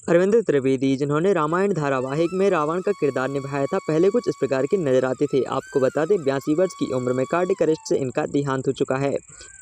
अरविंद त्रिवेदी, जिन्होंने रामायण धारावाहिक में रावण का किरदार निभाया था, पहले कुछ इस प्रकार के नजर आते थे। आपको बता दें 82 वर्ष की उम्र में कार्डियक अरेस्ट से इनका देहांत हो चुका है।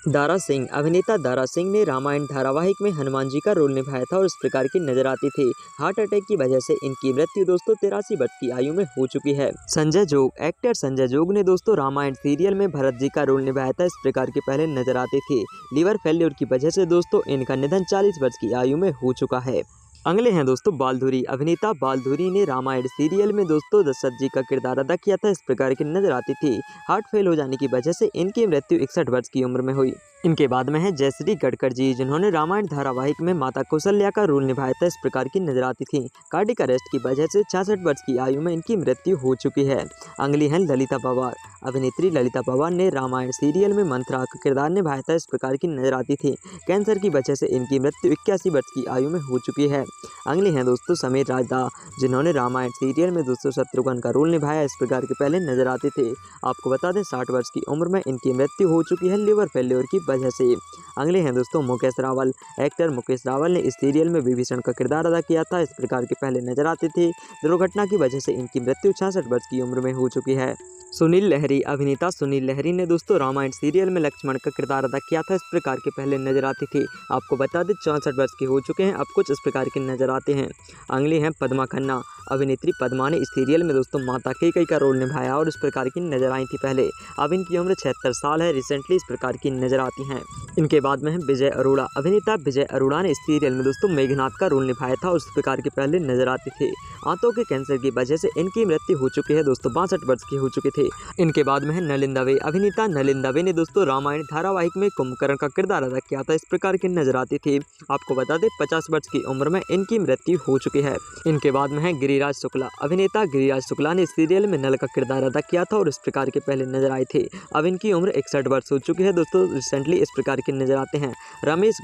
दारा सिंह, अभिनेता दारा सिंह ने रामायण धारावाहिक में हनुमान जी का रोल निभाया था और इस प्रकार की नजर आती थी। हार्ट अटैक की वजह से इनकी मृत्यु दोस्तों 83 वर्ष की आयु में हो चुकी है। संजय जोग, एक्टर संजय जोग ने दोस्तों रामायण सीरियल में भरत जी का रोल निभाया था, इस प्रकार के पहले नजर आते थे। लीवर फेल्योर की वजह से दोस्तों इनका निधन 40 वर्ष की आयु में हो चुका है। अगले हैं दोस्तों बालधुरी, अभिनेता बालधुरी ने रामायण सीरियल में दोस्तों दशरथ जी का किरदार अदा किया था, इस प्रकार की नजर आती थी। हार्ट फेल हो जाने की वजह से इनकी मृत्यु 61 वर्ष की उम्र में हुई। इनके बाद में है जयश्री गडकर जी, जिन्होंने रामायण धारावाहिक में माता कौशल्या का रोल निभाया था, इस प्रकार की नजर आती थी। कार्डियक अरेस्ट की वजह से 66 वर्ष की आयु में इनकी मृत्यु हो चुकी है। अगली हैं ललिता पवार, अभिनेत्री ललिता पवार ने रामायण सीरियल में मंथरा का किरदार निभाया था, इस प्रकार की नजर आती थी। कैंसर की वजह से इनकी मृत्यु 81 वर्ष की आयु में हो चुकी है। अगले हैं दोस्तों समीर राजदा, जिन्होंने रामायण सीरियल में दोस्तों शत्रुघ्न का रोल निभाया, इस प्रकार के पहले नजर आते थे। आपको बता दें 60 वर्ष की उम्र में इनकी मृत्यु हो चुकी है लीवर फेल्योर की वजह से। अगले हैं दोस्तों मुकेश रावल, एक्टर मुकेश रावल ने इस सीरियल में विभीषण का किरदार अदा किया था, इस प्रकार के पहले नजर आते थे। दुर्घटना की वजह से इनकी मृत्यु 66 वर्ष की उम्र में हो चुकी है। सुनील लहरी, अभिनेता सुनील लहरी ने दोस्तों रामायण सीरियल में लक्ष्मण का किरदार अदा किया था, इस प्रकार के पहले नजर आती थी। आपको बता दें 64 वर्ष के हो चुके हैं, अब कुछ इस प्रकार के नजर आते हैं। अगली हैं पद्मा खन्ना, अभिनेत्री पद्मा ने इस सीरियल में दोस्तों माता कैकेयी का रोल निभाया और इस प्रकार की नजर आई थी पहले। अब इनकी उम्र 76 साल है, रिसेंटली इस प्रकार की नजर आती हैं। इनके बाद में है विजय अरोड़ा, अभिनेता विजय अरोड़ा ने इस सीरियल में दोस्तों मेघनाथ का रोल निभाया था और इस प्रकार के पहले नजर आते थे। आंतों के कैंसर की वजह से इनकी मृत्यु हो चुकी है दोस्तों, 62 वर्ष की हो चुके थे। इनके बाद में है नलिन दवे, अभिनेता नलिन दवे ने दोस्तों रामायण धारावाहिक में कुंभकर्ण का किरदार अदा किया था, इस प्रकार की नजर आती थी। आपको बता दें 50 वर्ष की उम्र में इनकी मृत्यु हो चुकी है। इनके बाद में है गिरिराज शुक्ला, अभिनेता गिरिराज शुक्ला ने इस सीरियल में नल का किरदार अदा किया था और इस प्रकार के पहले नजर आए थे। अब इनकी उम्र 61 वर्ष हो चुकी है दोस्तों, रिसेंटली इस प्रकार के नजर आते हैं। रमेश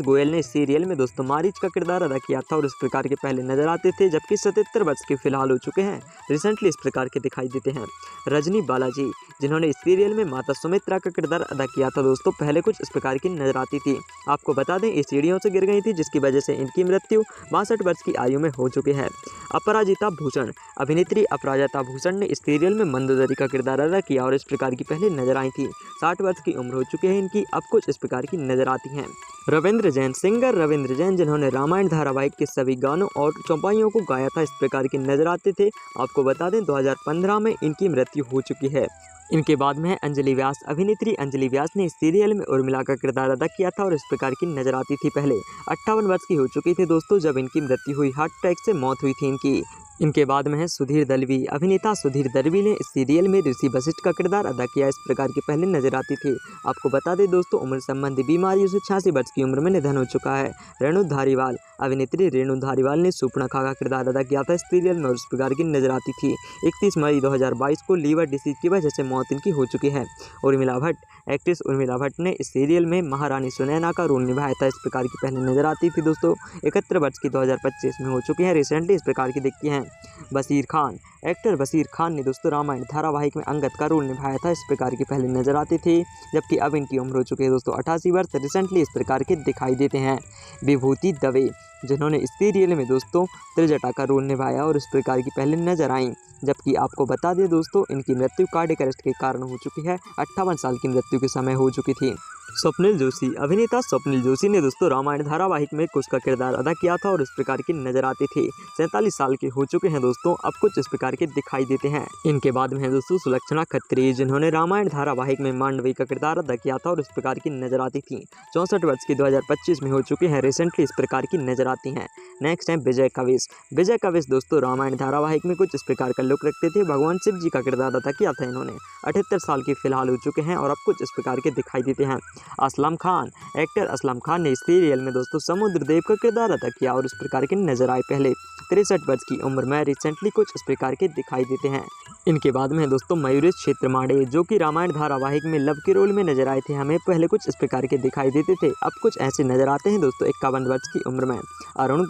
गोयल ने इस सीरियल में दोस्तों मारीच का किरदार अदा किया था और इस प्रकार के पहले नजर आते थे, जबकि 77 वर्ष के फिलहाल हो चुके हैं, रिसेंटली इस प्रकार के दिखाई देते हैं। रजनी बालाजी, जिन्होंने इस सीरियल में माता सुमित्रा का किरदार अदा किया था दोस्तों, पहले कुछ इस प्रकार की नजर आती थी। आपको बता दें इस सीढ़ियों से गिर गई थी, जिसकी वजह से इनकी मृत्यु 62 वर्ष की आयु में हो चुकी है। अपराजिता भूषण, अभिनेत्री अपराजिता भूषण ने इस सीरियल में मंदोदरी का किरदार अदा किया और इस प्रकार की पहले नजर आई थी। 60 वर्ष की उम्र हो चुकी है इनकी, अब कुछ इस प्रकार की नजर आती हैं। रविंद्र जैन, सिंगर रविंद्र जैन, जिन्होंने रामायण धारावाहिक के सभी गानों और चौपाइयों को गाया था, इस प्रकार की नजर आते थे। आपको बता दें 2015 में इनकी मृत्यु हो चुकी है। इनके बाद में है अंजलि व्यास, अभिनेत्री अंजलि व्यास ने इस सीरियल में उर्मिला का किरदार अदा किया था और इस प्रकार की नजर आती थी पहले। 58 वर्ष की हो चुकी थी दोस्तों जब इनकी मृत्यु हुई, हार्ट अटैक से मौत हुई थी इनकी। इनके बाद में है सुधीर दलवी, अभिनेता सुधीर दलवी ने इस सीरियल में ऋषि वशिष्ठ का किरदार अदा किया, इस प्रकार के पहले नजर आती थी। आपको बता दें दोस्तों उम्र संबंधी बीमारियों से 86 वर्ष की उम्र में निधन हो चुका है। रेणु धारीवाल, अभिनेत्री रेणु धारीवाल ने सूर्पणखा का किरदार अदा किया था इस सीरियल में और इस प्रकार की नजर आती थी। 31 मई 2022 को लीवर डिसीज की वजह से मौत इनकी हो चुकी है। उर्मिला भट्ट, एक्ट्रेस उर्मिला भट्ट ने इस सीरियल में महारानी सुनैना का रोल निभाया था, इस प्रकार की पहले नजर आती थी दोस्तों। 71 वर्ष की 2025 में हो चुकी है, रिसेंटली इस प्रकार की दिखती हैं। बशीर खान, एक्टर बशीर खान ने दोस्तों रामायण धारावाहिक में अंगद का रोल निभाया था, इस प्रकार की पहले नजर आती थी, जबकि अब इनकी उम्र हो चुकी है दोस्तों 88 वर्ष, रिसेंटली इस प्रकार के दिखाई देते हैं। विभूति दवे, जिन्होंने इस सीरियल में दोस्तों त्रिजटा का रोल निभाया और इस प्रकार की पहले नजर आई, जबकि आपको बता दें दोस्तों इनकी मृत्यु कार्डियक अरेस्ट के कारण हो चुकी है। 58 साल की मृत्यु के समय हो चुकी थी। स्वप्निल जोशी, अभिनेता स्वप्निल जोशी ने दोस्तों रामायण धारावाहिक में कुश का किरदार अदा किया था और इस प्रकार की नजर आती थी। 47 साल के हो चुके हैं दोस्तों, अब कुछ इस प्रकार के दिखाई देते हैं। इनके बाद में है दोस्तों सुलक्षणा खत्री, जिन्होंने रामायण धारावाहिक में मांडवी का किरदार अदा किया था और इस प्रकार की नजर आती थी। 64 वर्ष की 2025 में हो चुके हैं, रिसेंटली इस प्रकार की नजर आती हैं। नेक्स्ट है विजय कविश, विजय कविश दोस्तों रामायण धारावाहिक में कुछ इस प्रकार का लुक रखते थे, भगवान शिव जी का किरदार अदा किया था इन्होंने। 78 साल के फिलहाल हो चुके हैं और अब कुछ इस प्रकार के दिखाई देते हैं। असलम खान, एक्टर असलम खान ने इस सीरियल में दोस्तों समुद्रदेव का किरदार अदा किया और इस प्रकार के नजर आए पहले। 63 वर्ष की उम्र में रिसेंटली कुछ इस प्रकार के दिखाई देते हैं। इनके बाद में दोस्तों मयूरेश क्षेत्रमाड़े, जो कि रामायण धारावाहिक में लव के रोल में नजर आए थे, हमें पहले कुछ इस प्रकार के दिखाई देते थे, अब कुछ ऐसे नजर आते हैं दोस्तों 51 वर्ष की उम्र में। अरुण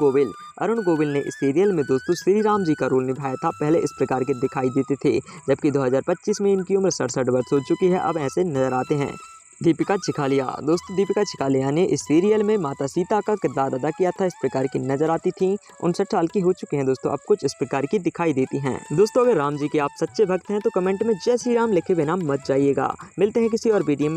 गोविल ने इस सीरियल में दोस्तों श्री राम जी का रोल निभाया था, पहले इस प्रकार के दिखाई देते थे, जबकि 2025 में इनकी उम्र 67 वर्ष हो चुकी है, अब ऐसे नजर आते हैं। दीपिका चिखालिया। दोस्तों दीपिका चिखालिया ने इस सीरियल में माता सीता का किरदार अदा किया था। इस प्रकार की नजर आती थी। 59 साल की हो चुकी हैं दोस्तों, अब कुछ इस प्रकार की दिखाई देती हैं। दोस्तों अगर राम जी के आप सच्चे भक्त हैं तो कमेंट में जय श्री राम लिखे बिना मत जाइएगा। मिलते हैं किसी और वीडियो में।